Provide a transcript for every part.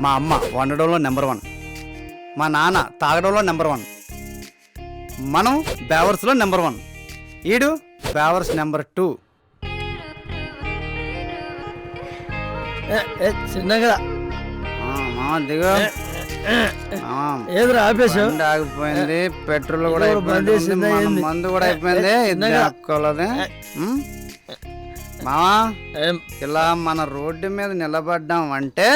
మా అమ్మ వండడంలో నెంబర్ 1, మా నాన్న తాగడంలో నెంబర్ 1, మనం బేవర్స్లో నెంబర్ 1, ఈడు బేవర్స్ నెంబర్ 2. చిన్నగా దిగో. ఏదిరా ఆపేశా? ఆగిపోయింది, పెట్రోల్ కూడా అయిపోయింది, మందు కూడా అయిపోయింది. మామా ఇలా మన రోడ్డు మీద నిలబడ్డాం అంటే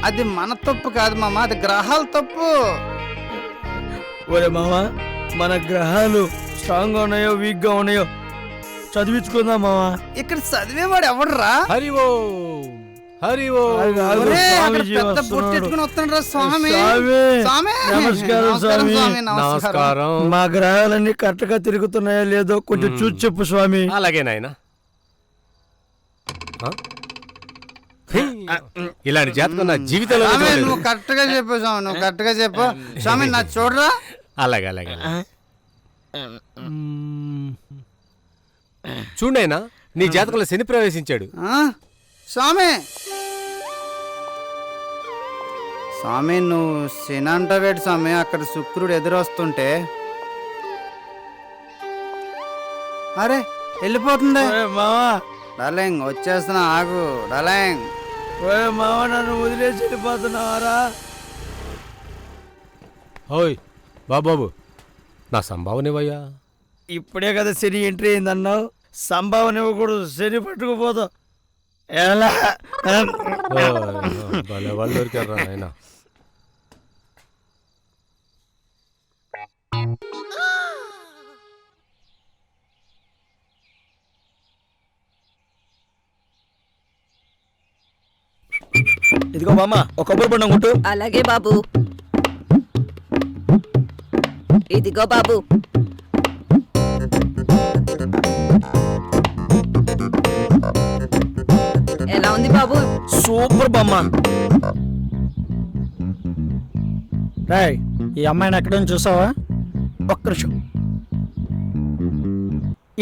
అది మన తప్పు కాదు మామ, అది గ్రహాల తప్పు. ఒరే మామా, మన గ్రహాలు స్ట్రాంగ్ గా ఉన్నాయో వీక్ గా ఉన్నాయో చదివించుకుందాం మామా. ఇక్కడ చదివేవాడు ఎవడరా? హరి ఓ హరి ఓ. పెద్ద పొట్టెట్టుకుని వస్తున్నాడు స్వామి. నమస్కారం స్వామి. నమస్కారం. మా గ్రహాలన్నీ కరెక్ట్ గా తిరుగుతున్నాయో లేదో కొంచెం చూసి చెప్పు స్వామి. అలాగే నాయన. ఇలాంటి జాతకం నా జీవితంలో నువ్వు కరెక్ట్ గా చెప్పు స్వామి, నువ్వు కరెక్ట్ గా చెప్పు స్వామి. నా చూడరా. అలాగే అలాగే చూడైనా నీ జాతకంలో శని ప్రవేశించాడు. స్వామి స్వామి నువ్వు శని అంటావేటి స్వామి? అక్కడ శుక్రుడు ఎదురొస్తుంటే అరే వెళ్ళిపోతుంది. మామా డార్లింగ్ వచ్చేస్తున్నా, ఆగు డార్లింగ్. మామ నన్ను వదిలేసి వెళ్ళిపోతున్నావారా? ఓయ్ బాబు, నా సంభావన ఇవ్వయ్యా. ఇప్పుడే కదా శని ఎంట్రీ అయిందన్నావు, సంభావన ఇవ్వకూడదు, శని పట్టుకుపోతావు. ఎలా భలే వాళ్ళు దొరికారు రా నాయన. ఇదిగో బామ్మ, ఒక కొబ్బరి బొండం కొట్టు. అలాగే బాబు. ఇదిగో బాబు. ఎలా ఉంది బాబు? సూపర్ బామ్మ. రాయ్, ఈ అమ్మాయిని ఎక్కడ చూసావా? ఒక్క నిమిషం.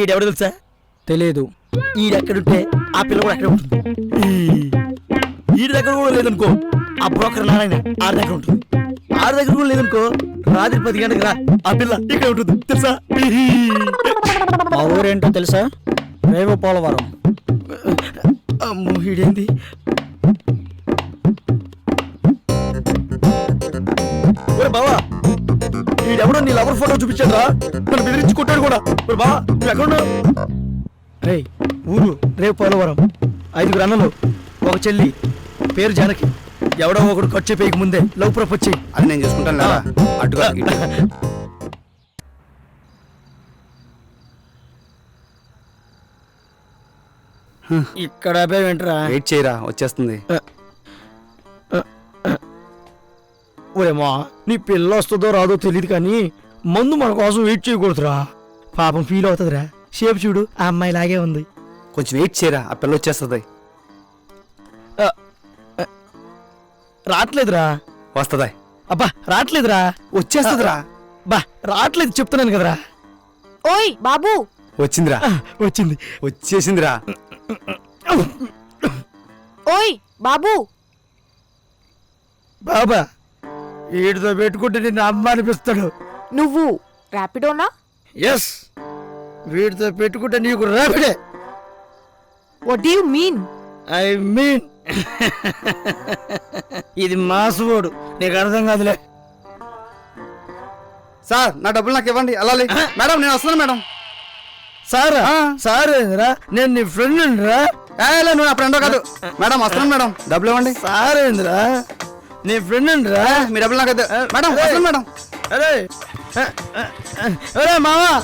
ఈడెవడు తెలుసా? తెలియదు. ఈడెక్కడుంటే ఆ పిల్ల కూడా ఎక్కడ ఉంటుంది. ఈడి దగ్గర కూడా లేదనుకో, ఆ బ్రోకర్ నారాయణ ఆడి దగ్గర ఉంటుంది. ఆడి దగ్గర కూడా లేదనుకో, రాత్రి 10 గంటలకు రా, ఆ పిల్ల ఇక్కడ ఉంటుంది తెలుసా? మా ఊరేంటో తెలుసా? రేవు పోలవరం. అమ్మో ఈడేంది? బావా, ఈడెవడో నీ లవర్ ఫోటో చూపించాడు రా, నన్ను బెదిరించి కొట్టాడు కూడా. బావా నువ్వు ఎక్కడున్నావు? రే ఊరు రేపు పోలవరం, 5 అన్నలు, ఒక చెల్లి, పేరు జానకి. ఎవడో ఒకడు ఖర్చు చేయక ముందే లవ్ ప్రపోజ్ చెయ్యి. అది నేను చూసుకుంటాను లేదా అటుగా. ఇక్కడ వెంటరా వెయిట్ చేయరా, వచ్చేస్తుంది. ఓరేమా, నీ పిల్ల వస్తుందో రాదో తెలియదు కానీ మందు మన కోసం వెయిట్ చేయకూడదురా. పాపం ఫీల్ అవుతుందిరా. షేప్ చూడు, ఆ అమ్మాయి లాగే ఉంది. కొంచెం వెయిట్ చేయరా, ఆ పిల్ల వచ్చేస్తుంది. రావట్లేదురా. వస్తుందా? అబ్బా రావట్లేదురా. వచ్చేస్తుందిరా. బా రావట్లేదు చెప్తున్నాను కదరా. ఓయ్ బాబు. వచ్చిందిరా, వచ్చింది, వచ్చేసిందిరా. ఓయ్ బాబు. బాబా వీడితో పెట్టుకుంటే నిన్ను అమ్మ అనిపిస్తాడు. నువ్వు ర్యాపిడోనా? ఎస్, వీడితో పెట్టుకుంటే నీకు ర్యాపిడే. What do you mean? I mean ఇది మాసువోడు, నీకు అర్థం కాదులే. సార్ నా డబ్బులు నాకు ఇవ్వండి. అలా మేడం నేను వస్తున్నాను మేడం. సారా? సార్ ఏందిరా, నేను నీ ఫ్రెండ్ రా. నువ్వు నా ఫ్రెండ్ కాదు మేడం. వస్తున్నాను మేడం, డబ్బులు ఇవ్వండి. సార్ ఏందిరా, నీ ఫ్రెండ్ రా. మీ డబ్బులు నాకు మేడం. వస్తున్నాను మేడం. అరే అరే మావా,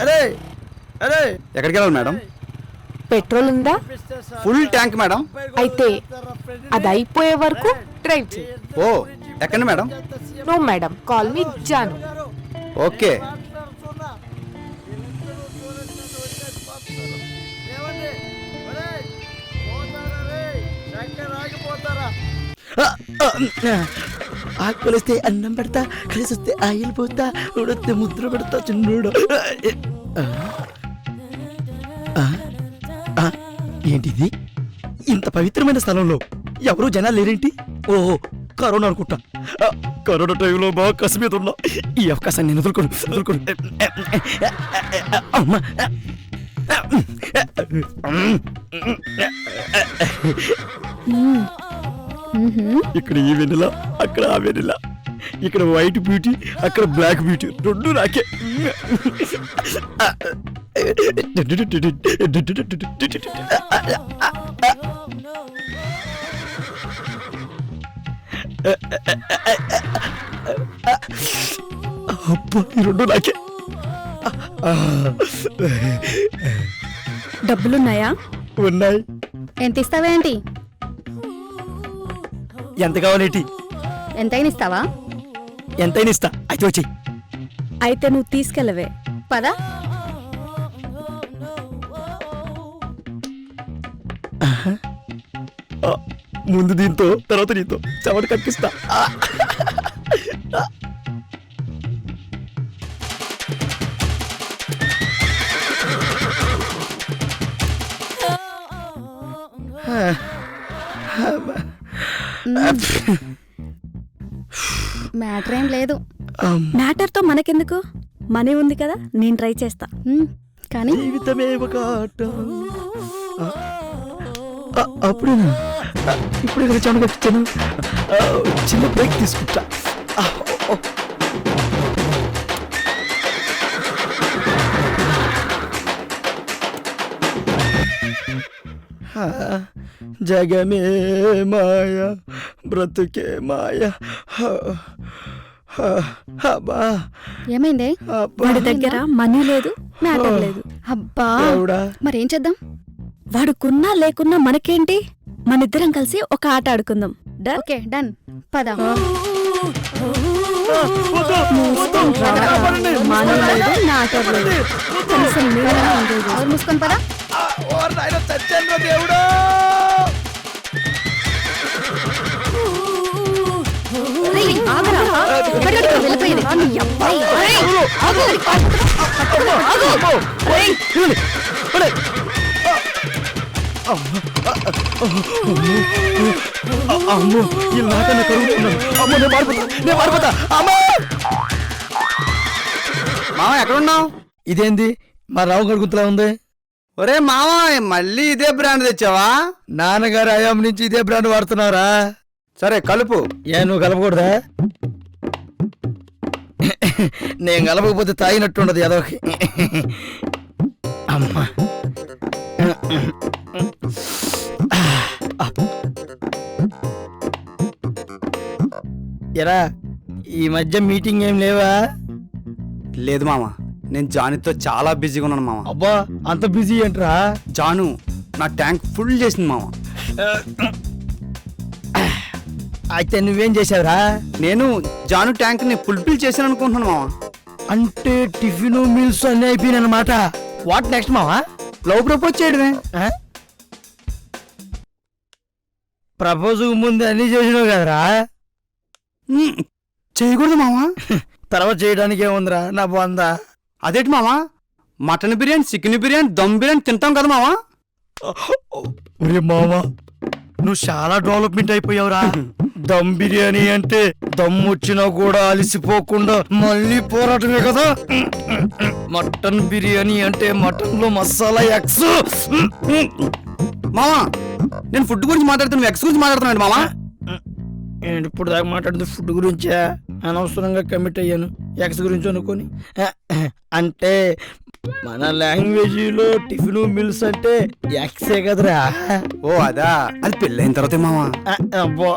అరే అరే ఎక్కడికి వెళ్ళాలి మేడం? పెట్రోల్ ఉందా? Full tank madam. అయితే అది అయిపోయే వరకు డ్రైవ్ చేయి. ఓ ఎక్కండి madam. No madam, call me Jaanu. Okay. ఆకులిస్తే అన్నం పెడతా, కలిసి వస్తే ఆయిల్ పోతా, ఉడితే ముద్ర పెడతా చిన్నోడు. ఏంటిది? ఇంత పవిత్రమైన స్థలంలో ఎవరు జనాలు లేరేంటి? ఓహో కరోనా అనుకుంటా. కరోనా టైంలో బాగా కసి మీద ఉన్నా. ఈ అవకాశాన్ని నేను వదులుకోను. అమ్మా. ఇక్కడ ఈ వెన్నెల, అక్కడ ఆ వెన్నెల. ఇక్కడ వైట్ బ్యూటీ, అక్కడ బ్లాక్ బ్యూటీ, రెండు నాకే. అబ్బా, ఈ రెండు నాకే. డబ్బులున్నాయా? ఉన్నాయి. ఎంత ఇస్తావేంటి? ఎంత కావాలేటి? ఎంతైనా ఇస్తావా? ఎంతైనా ఇస్తా. అయితే వచ్చి. అయితే నువ్వు తీసుకెళ్ళవే. పదా. ముందు దీంతో తర్వాత నీతో చెమట కక్కిస్తా. మ్యాటర్ ఏం లేదు. మ్యాటర్తో మనకెందుకు? మనీ ఉంది కదా, నేను ట్రై చేస్తా. కానీ జీవితమే ఒక ఆట. అప్పుడేనా? ఇప్పుడే కదా చెమట కక్కిస్తాను. చిన్న బ్రేక్ తీసుకుంటా. జగమే మాయ, బ్రతుకే మాయ. ఏమైంది? వాడి దగ్గర మనీ లేదు, మ్యాటర్ లేదు. అబ్బా, దేవుడా. మరేం చేద్దాం? వాడుకున్నా లేకున్నా మనకేంటి? మనిద్దరం కలిసి ఒక ఆట ఆడుకుందాం. డన్? Okay done. పదా. మనీ లేదు, మ్యాటర్ లేదు. కనీసం మీరైనా ఎంజాయ్ చేయండి. ఎవరు మూసుకొని పదా. దేవుడా. ఆగరా, ఎక్కడికో వెళ్ళిపోయింది. అమ్మో, ఈ నాకన్నా కరుగుతున్నాను. అమ్మో, నేను మారిపోతా. అమ్మా. మామ ఎక్కడున్నావు? ఇదేంది మా రావు గడుగుతులా ఉంది? ఒరే మామ, మళ్ళీ ఇదే బ్రాండ్ తెచ్చావా? నాన్నగారు అయాం నుంచి ఇదే బ్రాండ్ వాడుతున్నారా? సరే కలుపు. ఏ, నువ్వు కలపకూడదా? నేను కలపకపోతే తాగినట్టుండదు అదొక. అమ్మా. ఎరా, ఈ మధ్య మీటింగ్ ఏం లేవా? లేదు మామ, నేను జానుతో చాలా బిజీగా ఉన్నాను మామ. అబ్బా, అంత బిజీ ఏంట్రా? జాను నా ట్యాంక్ ఫుల్ చేసింది మామ. అయితే నువ్వేం చేసావురా? నేను జాను ట్యాంక్ ని ఫుల్ఫిల్ చేశాను అనుకుంటున్నాను మామ. అంటే టిఫిన్ మీల్స్ అన్నీ అయిపోయినాయి అన్నమాట. వాట్ నెక్స్ట్ మావా? లవ్ ప్రపోజ్ చేయడమే. ప్రపోజ్ ముందు అన్ని చేసినావు కదరా. చేయకూడదు మామ. తర్వాత చేయడానికి ఏముందిరా నా బాందా. అదేంటి మామ, మటన్ బిర్యానీ, చికెన్ బిర్యానీ, దమ్ బిర్యానీ తింటాం కదా మామ. ఒరే మామా, నువ్వు చాలా డెవలప్మెంట్ అయిపోయావురా. దమ్ బిర్యానీ అంటే దమ్ వచ్చినా కూడా అలిసిపోకుండా మళ్ళీ పోరాటమే కదా. మటన్ బిర్యానీ అంటే మటన్ లో మసాలా ఎక్స్. మామ, నేను ఫుడ్ గురించి మాట్లాడుతున్నా, ఎక్స్ గురించి మాట్లాడుతున్నాను మామ. నేను ఇప్పుడు దాకా మాట్లాడింది ఫుడ్ గురించా? అనవసరంగా కమిట్ అయ్యాను ఎక్స్ గురించి అనుకొని. అంటే మన లాంగ్వేజ్ లో టిఫిన్ మిల్స్ అంటే ఎక్సే కదరా. ఓ అదా, అది పెళ్ళైన తర్వాతే మామ. అబ్బో.